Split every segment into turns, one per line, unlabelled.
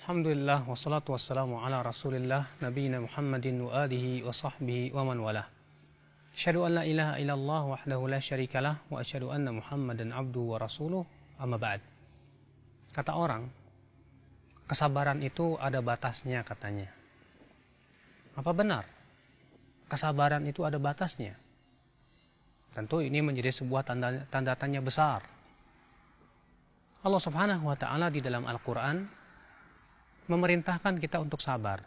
Alhamdulillah wassalatu wassalamu ala Rasulillah nabiyina Muhammadin wa alihi wa sahbihi wa man walah. Asyhadu an la ilaha illallah wahdahu la syarikalah wa asyhadu anna Muhammadan abduhu wa rasuluh. Amma ba'd. Kata orang, kesabaran itu ada batasnya katanya. Apa benar? Kesabaran itu ada batasnya? Tentu ini menjadi sebuah tanda tanya besar. Allah Subhanahu wa taala di dalam Al-Qur'an memerintahkan kita untuk sabar.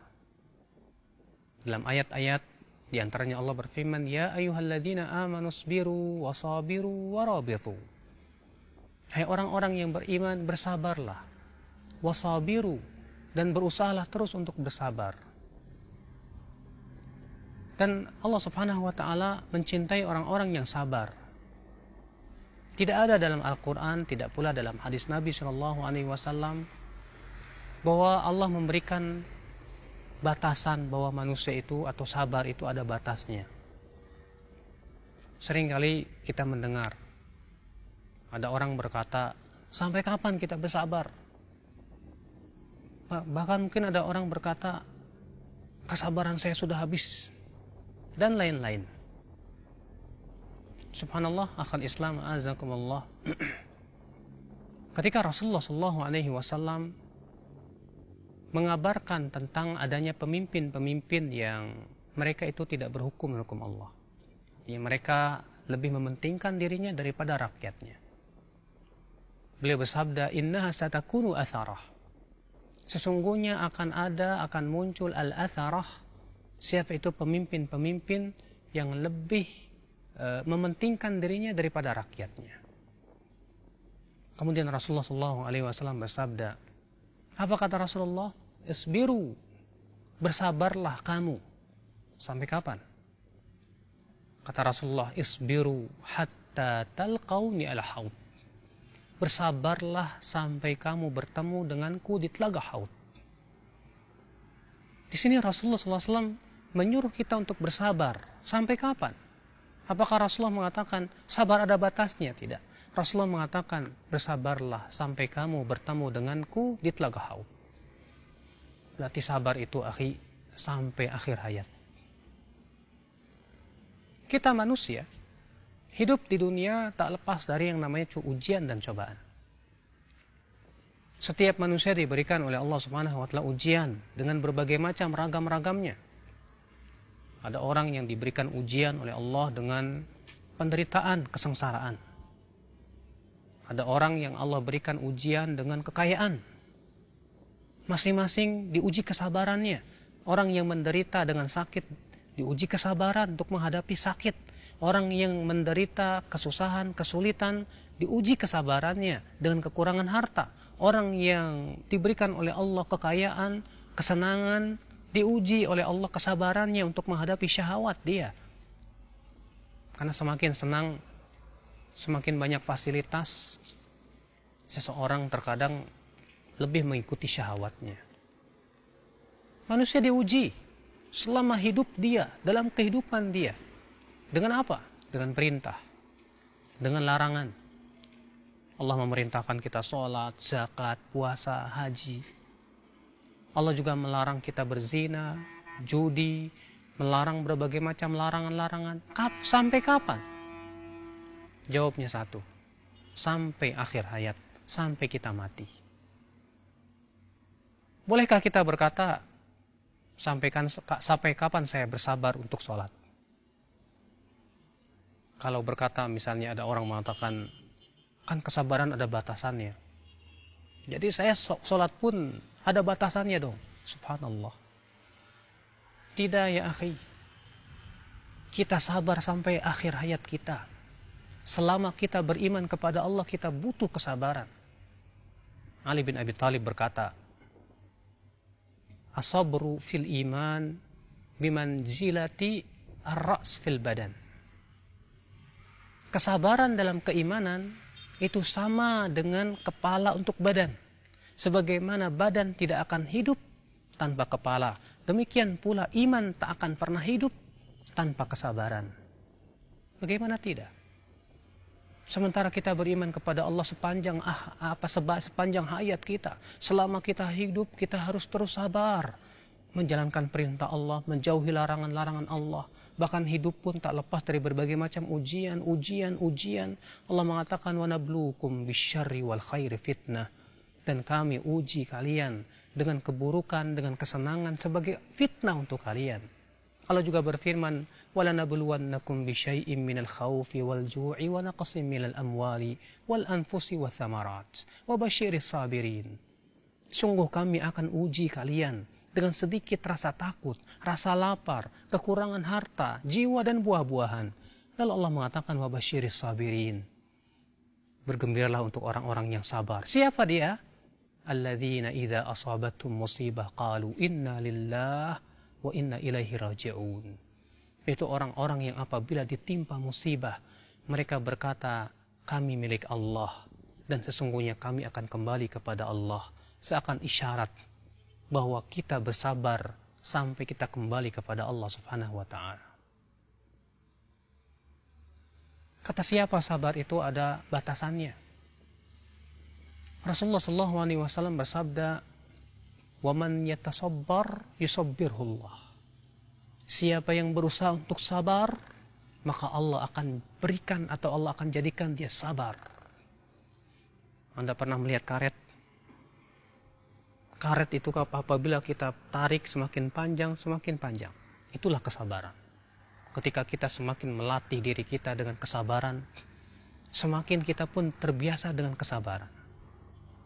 Dalam ayat-ayat di antaranya Allah berfirman, "Ya ayyuhalladzina amanu sabiru wasabiru warabitu." Hai orang-orang yang beriman, bersabarlah. Wasabiru, dan berusahalah terus untuk bersabar. Dan Allah Subhanahu wa taala mencintai orang-orang yang sabar. Tidak ada dalam Al-Qur'an, tidak pula dalam hadis Nabi sallallahu alaihi wasallam bahwa Allah memberikan batasan bahwa manusia itu atau sabar itu ada batasnya. Seringkali kita mendengar ada orang berkata, sampai kapan kita bersabar? Bahkan mungkin ada orang berkata, kesabaran saya sudah habis, dan lain-lain. Subhanallah, akhal Islam, azakumullah. Ketika Rasulullah sallallahu alaihi wasallam mengabarkan tentang adanya pemimpin-pemimpin yang mereka itu tidak berhukum hukum Allah, yang mereka lebih mementingkan dirinya daripada rakyatnya. Beliau bersabda, innaha satakunu atharah. Sesungguhnya akan muncul al-atharah. Siapa itu pemimpin-pemimpin yang lebih mementingkan dirinya daripada rakyatnya. Kemudian Rasulullah SAW bersabda, apa kata Rasulullah? Isbiru, bersabarlah kamu. Sampai kapan? Kata Rasulullah, isbiru hatta talqauni ala haud. Bersabarlah sampai kamu bertemu denganku di telaga haud. Di sini Rasulullah SAW menyuruh kita untuk bersabar. Sampai kapan? Apakah Rasulullah mengatakan sabar ada batasnya? Tidak. Rasulullah mengatakan bersabarlah sampai kamu bertemu denganku di telaga haud. Berarti sabar itu akhi sampai akhir hayat. Kita manusia hidup di dunia tak lepas dari yang namanya ujian dan cobaan. Setiap manusia diberikan oleh Allah Subhanahu wa taala ujian dengan berbagai macam ragam-ragamnya. Ada orang yang diberikan ujian oleh Allah dengan penderitaan, kesengsaraan. Ada orang yang Allah berikan ujian dengan kekayaan. Masing-masing diuji kesabarannya. Orang yang menderita dengan sakit diuji kesabaran untuk menghadapi sakit. Orang yang menderita kesusahan, kesulitan diuji kesabarannya dengan kekurangan harta. Orang yang diberikan oleh Allah kekayaan, kesenangan, diuji oleh Allah kesabarannya untuk menghadapi syahwat dia. Karena semakin senang, semakin banyak fasilitas, seseorang terkadang lebih mengikuti syahwatnya. Manusia diuji selama hidup dia, dalam kehidupan dia. Dengan apa? Dengan perintah, dengan larangan. Allah memerintahkan kita sholat, zakat, puasa, haji. Allah juga melarang kita berzina, judi, melarang berbagai macam larangan-larangan. Sampai kapan? Jawabnya satu, sampai akhir hayat, sampai kita mati. Bolehkah kita berkata, sampai kapan saya bersabar untuk sholat? Kalau berkata misalnya ada orang mengatakan, kan kesabaran ada batasannya. Jadi saya sholat pun ada batasannya dong. Subhanallah. Tidak ya akhi. Kita sabar sampai akhir hayat kita. Selama kita beriman kepada Allah, kita butuh kesabaran. Ali bin Abi Thalib berkata, as-sabru fil iman bimanzilati ar-ra's fil badan. Kesabaran dalam keimanan itu sama dengan kepala untuk badan. Sebagaimana badan tidak akan hidup tanpa kepala, demikian pula iman tak akan pernah hidup tanpa kesabaran. Bagaimana tidak? Sementara kita beriman kepada Allah sepanjang hayat kita. Selama kita hidup, kita harus terus sabar. Menjalankan perintah Allah, menjauhi larangan-larangan Allah. Bahkan hidup pun tak lepas dari berbagai macam ujian. Allah mengatakan, وَنَبْلُوكُمْ بِالشَّرِّ وَالْخَيْرِ fitnah. Dan kami uji kalian dengan keburukan, dengan kesenangan sebagai fitnah untuk kalian. Allah juga berfirman, وَلَنَبْلُوَنَّكُمْ بِشَيْءٍ مِّنَ الْخَوْفِ وَالْجُوعِ وَنَقْصٍ مِّنَ الْأَمْوَالِ وَالْأَنفُسِ وَالثَّمَرَاتِ وَبَشِّرِ الصَّابِرِينَ. Sungguh kami akan uji kalian dengan sedikit rasa takut, rasa lapar, kekurangan harta, jiwa dan buah-buahan. Lalu Allah mengatakan, وَبَشِّرِ الصَّابِرِينَ. Bergembiralah untuk orang-orang yang sabar. Siapa dia? Alladzina idza asabathum musibah qalu inna lillahi wa inna ilaihi raji'un. Itu orang-orang yang apabila ditimpa musibah, mereka berkata, kami milik Allah dan sesungguhnya kami akan kembali kepada Allah. Seakan isyarat bahwa kita bersabar sampai kita kembali kepada Allah Subhanahu wa ta'ala. Kata siapa sabar itu ada batasannya. Rasulullah SAW bersabda, وَمَنْ يَتَصَبَّرْ يُصَبِّرْهُ اللَّهِ. Siapa yang berusaha untuk sabar, maka Allah akan berikan atau Allah akan jadikan dia sabar. Anda pernah melihat karet? Karet itu apabila kita tarik semakin panjang. Itulah kesabaran. Ketika kita semakin melatih diri kita dengan kesabaran, semakin kita pun terbiasa dengan kesabaran.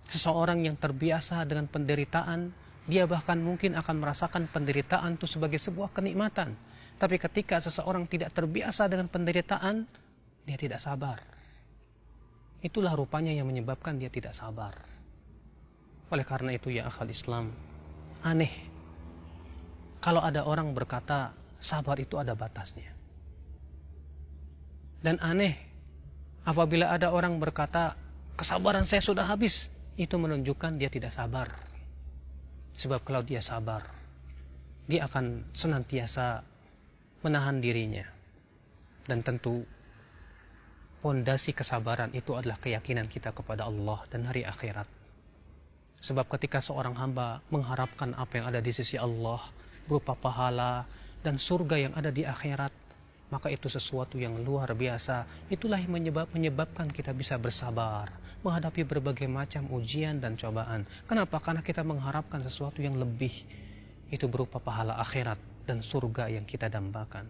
Seseorang yang terbiasa dengan penderitaan, dia bahkan mungkin akan merasakan penderitaan itu sebagai sebuah kenikmatan. Tapi ketika seseorang tidak terbiasa dengan penderitaan, dia tidak sabar. Itulah rupanya yang menyebabkan dia tidak sabar. Oleh karena itu ya akhal Islam, aneh kalau ada orang berkata sabar itu ada batasnya. Dan aneh apabila ada orang berkata kesabaran saya sudah habis, itu menunjukkan dia tidak sabar. Sebab kalau dia sabar, dia akan senantiasa menahan dirinya. Dan tentu pondasi kesabaran itu adalah keyakinan kita kepada Allah dan hari akhirat. Sebab ketika seorang hamba mengharapkan apa yang ada di sisi Allah berupa pahala dan surga yang ada di akhirat, maka itu sesuatu yang luar biasa. Itulah yang menyebabkan kita bisa bersabar menghadapi berbagai macam ujian dan cobaan. Kenapa? Karena kita mengharapkan sesuatu yang lebih. Itu berupa pahala akhirat dan surga yang kita dambakan.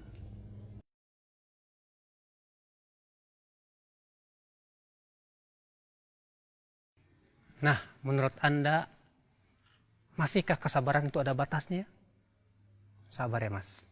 Nah, menurut Anda, masihkah kesabaran itu ada batasnya? Sabar ya Mas.